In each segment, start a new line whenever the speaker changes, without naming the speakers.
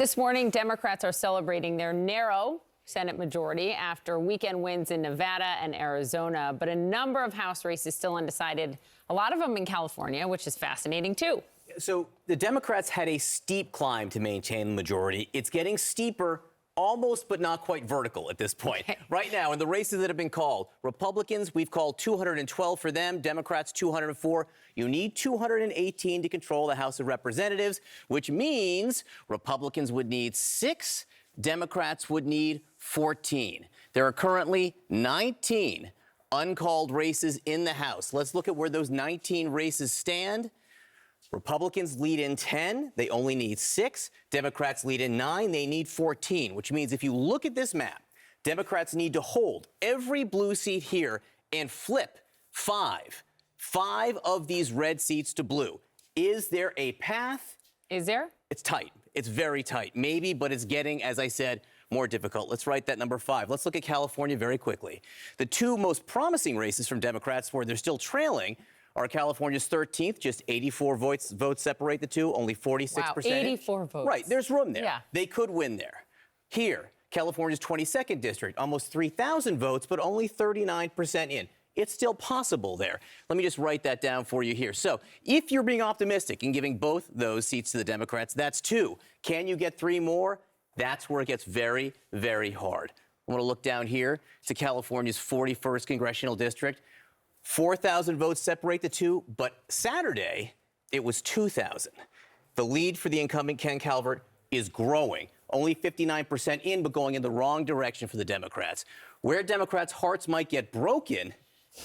This morning, Democrats are celebrating their narrow Senate majority after weekend wins in Nevada and Arizona, but a number of House races still undecided, a lot of them in California, which is fascinating, too.
So the Democrats had a steep climb to maintain the majority. It's getting steeper, almost but not quite vertical at this point.
Okay.
Right now, in the races that have been called, Republicans, we've called 212 for them, Democrats 204. You need 218 to control the House of Representatives, which means Republicans would need 6, Democrats would need 14. There are currently 19 uncalled races in the House. Let's look at where those 19 races stand. Republicans lead in 10. They only need 6. Democrats lead in 9. They need 14, which means if you look at this map, Democrats need to hold every blue seat here and flip 5 of these red seats to blue. Is there a path?
Is there?
It's tight. It's very tight. Maybe, but it's getting, as I said, more difficult. Let's write that number 5. Let's look at California very quickly. The two most promising races from Democrats where they're still trailing are California's 13th, just 84 votes separate the two, only 46%.
Wow, 84 votes.
Right, there's room there.
Yeah.
They could win there. Here, California's 22nd district, almost 3,000 votes, but only 39% in. It's still possible there. Let me just write that down for you here. So if you're being optimistic and giving both those seats to the Democrats, that's 2. Can you get 3 more? That's where it gets very, very hard. I want to look down here to California's 41st congressional district. 4,000 votes separate the two, but Saturday, it was 2,000. The lead for the incumbent Ken Calvert is growing. Only 59% in, but going in the wrong direction for the Democrats. Where Democrats' hearts might get broken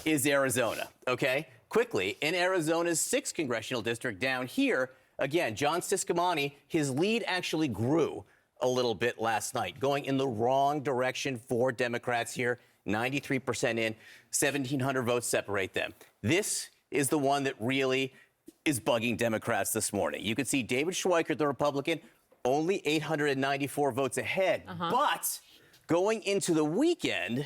is Arizona, okay? Quickly, in Arizona's 6th congressional district down here, again, John Ciscomani, his lead actually grew a little bit last night, going in the wrong direction for Democrats here. 93% in, 1,700 votes separate them. This is the one that really is bugging Democrats this morning. You can see David Schweikert, the Republican, only 894 votes ahead. But going into the weekend,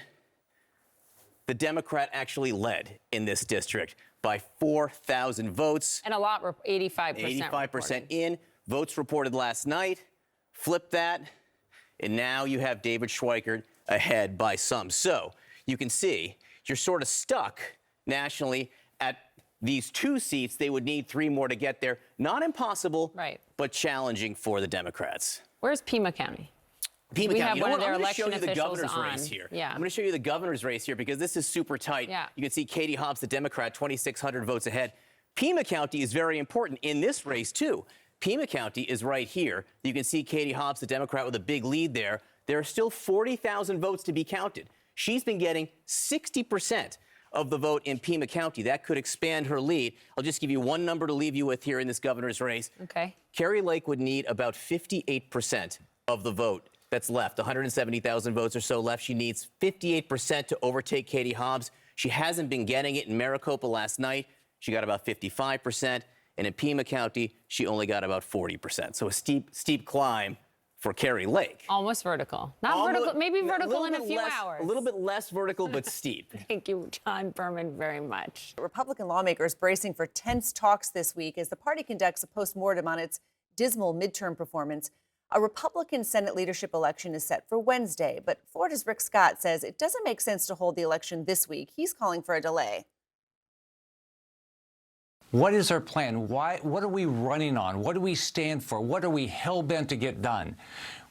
the Democrat actually led in this district by 4,000 votes.
And a lot, 85%.
85% in. Votes reported last night. Flip that. And now you have David Schweikert ahead by some. So you can see you're sort of stuck nationally at these 2 seats. They would need 3 more to get there. Not impossible,
right,
but challenging for the Democrats.
Where's Pima County?
Pima
we
County.
have one of their
I'm going to show
election
you the
officials
governor's
on.
race here.
Yeah.
I'm going to show you the governor's race here because this is super tight.
Yeah.
You can see Katie Hobbs, the Democrat, 2,600 votes ahead. Pima County is very important in this race, too. Pima County is right here. You can see Katie Hobbs, the Democrat, with a big lead there. There are still 40,000 votes to be counted. She's been getting 60% of the vote in Pima County. That could expand her lead. I'll just give you one number to leave you with here in this governor's race.
Okay.
Kari Lake would need about 58% of the vote that's left. 170,000 votes or so left. She needs 58% to overtake Katie Hobbs. She hasn't been getting it in Maricopa last night. She got about 55%. And in Pima County, she only got about 40%. So a steep climb for Kari Lake.
Almost vertical. Not vertical, maybe vertical in a few hours.
A little bit less vertical, but steep.
Thank you, John Berman, very much.
Republican lawmakers bracing for tense talks this week as the party conducts a postmortem on its dismal midterm performance. A Republican Senate leadership election is set for Wednesday, but Florida's Rick Scott says it doesn't make sense to hold the election this week. He's calling for a delay.
What is our plan? What are we running on? What do we stand for? What are we hell-bent to get done?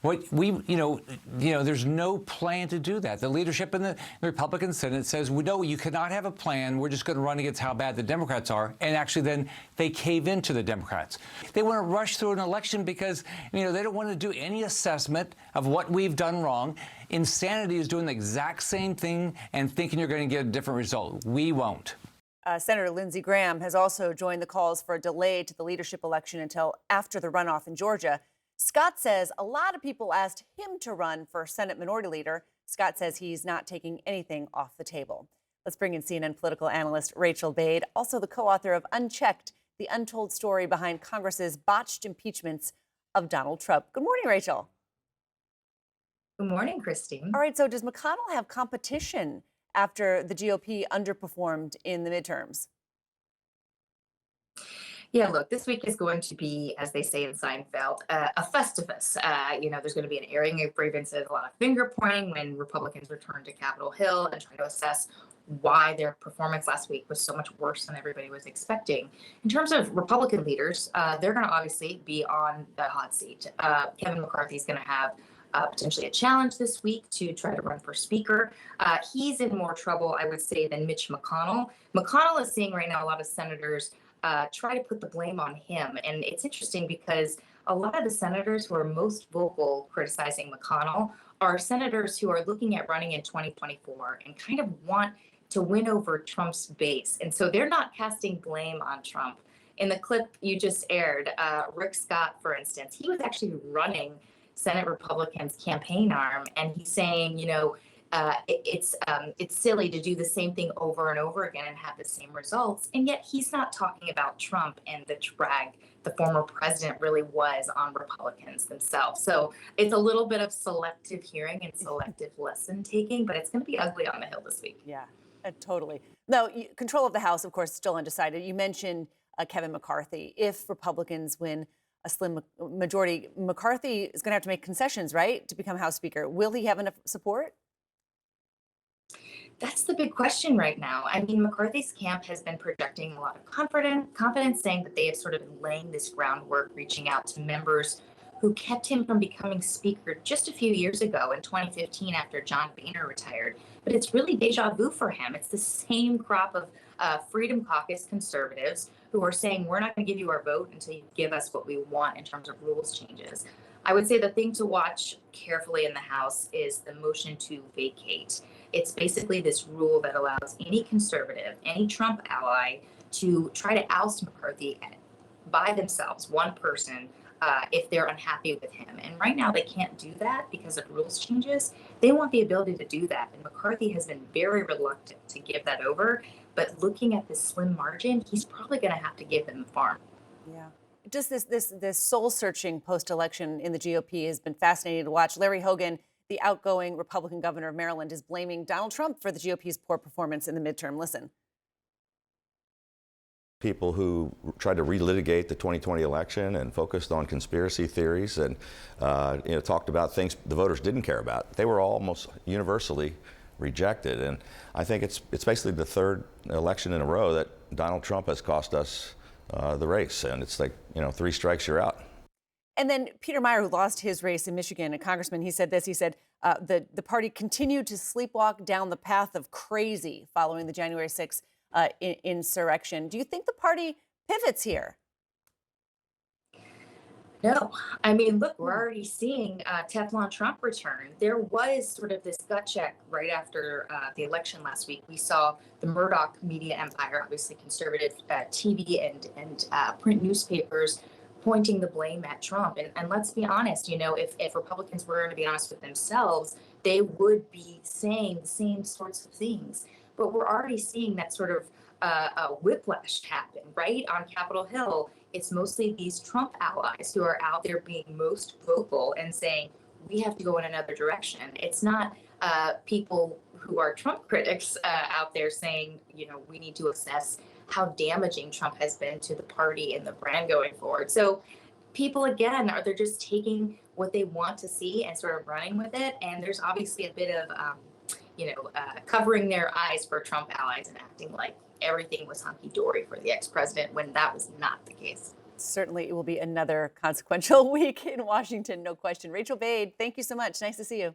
There's no plan to do that. The leadership in the Republican Senate says, no, you cannot have a plan. We're just going to run against how bad the Democrats are. And actually then they cave into the Democrats. They want to rush through an election because, they don't want to do any assessment of what we've done wrong. Insanity is doing the exact same thing and thinking you're going to get a different result. We won't.
Senator Lindsey Graham has also joined the calls for a delay to the leadership election until after the runoff in Georgia. Scott says a lot of people asked him to run for Senate Minority Leader. Scott says he's not taking anything off the table. Let's bring in CNN political analyst Rachel Bade, also the co-author of Unchecked, the untold story behind Congress's botched impeachments of Donald Trump. Good morning, Rachel.
Good morning, Christine.
All right, so does McConnell have competition after the GOP underperformed in the midterms?
Yeah, look, this week is going to be, as they say in Seinfeld, a festivus. There's going to be an airing of grievances, a lot of finger pointing when Republicans return to Capitol Hill and try to assess why their performance last week was so much worse than everybody was expecting. In terms of Republican leaders, they're going to obviously be on the hot seat. Kevin McCarthy is going to have potentially a challenge this week to try to run for speaker. He's in more trouble, I would say, than Mitch McConnell. McConnell is seeing right now a lot of senators try to put the blame on him. And it's interesting because a lot of the senators who are most vocal criticizing McConnell are senators who are looking at running in 2024 and kind of want to win over Trump's base. And so they're not casting blame on Trump. In the clip you just aired, Rick Scott, for instance, he was actually running Senate Republicans' campaign arm, and he's saying, it's silly to do the same thing over and over again and have the same results. And yet he's not talking about Trump and the drag the former president really was on Republicans themselves. So it's a little bit of selective hearing and selective lesson taking, but it's going to be ugly on the Hill this week.
Yeah, totally. Now, control of the House, of course, is still undecided. You mentioned Kevin McCarthy. If Republicans win a slim majority, McCarthy is going to have to make concessions, right, to become House Speaker. Will he have enough support?
That's the big question right now. I mean, McCarthy's camp has been projecting a lot of confidence, saying that they have sort of been laying this groundwork, reaching out to members who kept him from becoming speaker just a few years ago in 2015 after John Boehner retired. But it's really deja vu for him. It's the same crop of Freedom Caucus conservatives who are saying, we're not going to give you our vote until you give us what we want in terms of rules changes. I would say the thing to watch carefully in the House is the motion to vacate. It's basically this rule that allows any conservative, any Trump ally, to try to oust McCarthy by themselves, one person, if they're unhappy with him. And right now they can't do that because of rules changes. They want the ability to do that. And McCarthy has been very reluctant to give that over. But looking at this slim margin, he's probably going to have to give them the farm.
Yeah. Just this soul-searching post-election in the GOP has been fascinating to watch. Larry Hogan, the outgoing Republican governor of Maryland, is blaming Donald Trump for the GOP's poor performance in the midterm. Listen.
People who tried to relitigate the 2020 election and focused on conspiracy theories and talked about things the voters didn't care about. They were almost universally rejected. And I think it's basically the third election in a row that Donald Trump has cost us the race. And it's like, 3 strikes, you're out.
And then Peter Meijer, who lost his race in Michigan, a congressman, he said this. He said the party continued to sleepwalk down the path of crazy following the January 6th insurrection. Do you think the party pivots here?
No. I mean, look, we're already seeing Teflon Trump return. There was sort of this gut check right after the election last week. We saw the Murdoch media empire, obviously conservative TV and print newspapers, pointing the blame at Trump. And let's be honest, if Republicans were going to be honest with themselves, they would be saying the same sorts of things. But we're already seeing that sort of whiplash happen, right? On Capitol Hill, it's mostly these Trump allies who are out there being most vocal and saying, we have to go in another direction. It's not people who are Trump critics out there saying, we need to assess how damaging Trump has been to the party and the brand going forward. So people, again, they're just taking what they want to see and sort of running with it. And there's obviously a bit of, covering their eyes for Trump allies and acting like everything was hunky-dory for the ex-president when that was not the case.
Certainly, it will be another consequential week in Washington, no question. Rachel Bade, thank you so much. Nice to see you.